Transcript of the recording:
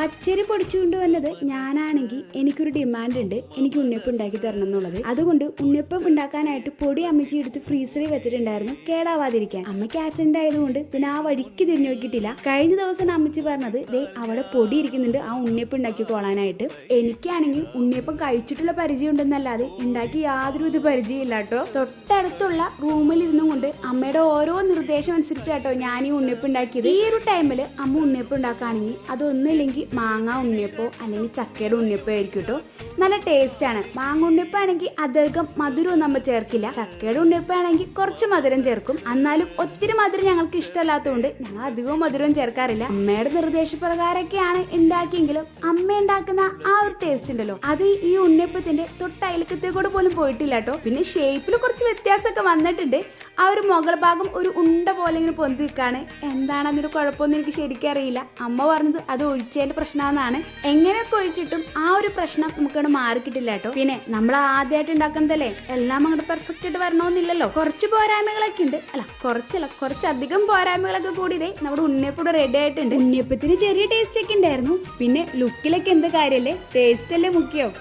പച്ചരി പൊടിച്ചുകൊണ്ട് വന്നത് ഞാനാണെങ്കിൽ എനിക്കൊരു ഡിമാൻഡ് ഉണ്ട്, എനിക്ക് ഉണ്ണിയപ്പം ഉണ്ടാക്കി തരണം എന്നുള്ളത്. അതുകൊണ്ട് ഉണ്ണിയപ്പം ഉണ്ടാക്കാനായിട്ട് പൊടി അമ്മച്ചി എടുത്ത് ഫ്രീസറിൽ വെച്ചിട്ടുണ്ടായിരുന്നു, കേടാവാതിരിക്കാൻ. അമ്മയ്ക്ക് ആക്സിഡന്റ് ആയതുകൊണ്ട് പിന്നെ ആ വഴിക്ക് തിരിഞ്ഞു നോക്കിയിട്ടില്ല. കഴിഞ്ഞ ദിവസം അമ്മച്ചി പറഞ്ഞത് ദേ അവിടെ പൊടി ഇരിക്കുന്നുണ്ട്, ആ ഉണ്ണിയപ്പം ഉണ്ടാക്കി കൊള്ളാനായിട്ട്. എനിക്കാണെങ്കിൽ ഉണ്ണിയപ്പം കഴിച്ചിട്ടുള്ള പരിചയം ഉണ്ടെന്നല്ലാതെ ഉണ്ടാക്കി യാതൊരു ഇത് പരിചയമില്ല കേട്ടോ. തൊട്ടടുത്തുള്ള റൂമിൽ ഇരുന്നും കൊണ്ട് അമ്മയുടെ ഓരോ നിർദ്ദേശം അനുസരിച്ചാട്ടോ ഞാൻ ഈ ഉണ്ണിയപ്പം ഉണ്ടാക്കിയത്. ഈ ഒരു ടൈമിൽ അമ്മ ഉണ്ണിയപ്പം ഉണ്ടാക്കുകയാണെങ്കിൽ അതൊന്നുമില്ലെങ്കിൽ മാങ്ങ ഉണ്ണിയപ്പോ അല്ലെങ്കിൽ ചക്കയുടെ ഉണ്ണിയപ്പോ ആയിരിക്കും കേട്ടോ. നല്ല ടേസ്റ്റ് ആണ്. മാങ്ങ ഉണ്ണിയപ്പാണെങ്കിൽ അധികം മധുരവും നമ്മൾ ചേർക്കില്ല, ചക്കയുടെ ഉണ്ണിയപ്പാണെങ്കിൽ കുറച്ച് മധുരം ചേർക്കും. എന്നാലും ഒത്തിരി മധുരം ഞങ്ങൾക്ക് ഇഷ്ടമല്ലാത്തതുകൊണ്ട് ഞങ്ങൾ അധികവും മധുരവും ചേർക്കാറില്ല. അമ്മയുടെ നിർദ്ദേശപ്രകാരമൊക്കെയാണ് ഉണ്ടാക്കിയെങ്കിലും അമ്മ ഉണ്ടാക്കുന്ന ആ ഒരു ടേസ്റ്റ് ഉണ്ടല്ലോ, അത് ഈ ഉണ്ണിയപ്പത്തിന്റെ തൊട്ടയലക്കത്തേക്കൂടെ പോലും പോയിട്ടില്ല കേട്ടോ. പിന്നെ ഷേപ്പിൽ കുറച്ച് വ്യത്യാസമൊക്കെ വന്നിട്ടുണ്ട്. ആ ഒരു മുകൾ ഭാഗം ഒരു ഉണ്ട പോലെ ഇങ്ങനെ പൊന്തി നിൽക്കാണ്. എന്താണ് അതിന്റെ കുഴപ്പമൊന്നും എനിക്ക് ശരിക്കും അറിയില്ല. അമ്മ പറഞ്ഞത് അത് ഒഴിച്ചതിന്റെ പ്രശ്നമെന്നാണ്. എങ്ങനെയൊക്കെ ഒഴിച്ചിട്ടും ആ ഒരു പ്രശ്നം നമുക്കവിടെ മാറിക്കിട്ടില്ല കേട്ടോ. പിന്നെ നമ്മൾ ആദ്യമായിട്ട് ഉണ്ടാക്കുന്നതല്ലേ, എല്ലാം അങ്ങോട്ട് പെർഫെക്റ്റ് ആയിട്ട് വരണമെന്നില്ലല്ലോ. കുറച്ച് പോരായ്മകളൊക്കെ ഉണ്ട്, കുറച്ചധികം പോരായ്മകളൊക്കെ കൂടി ഇതേ നമ്മുടെ ഉണ്ണിയപ്പം റെഡി ആയിട്ടുണ്ട്. ഉണ്ണിയപ്പത്തിന് ചെറിയ ടേസ്റ്റ് ഒക്കെ ഉണ്ടായിരുന്നു. പിന്നെ ലുക്കിലൊക്കെ എന്ത് കാര്യല്ലേ, ടേസ്റ്റ് അല്ലേ മുഖ്യം.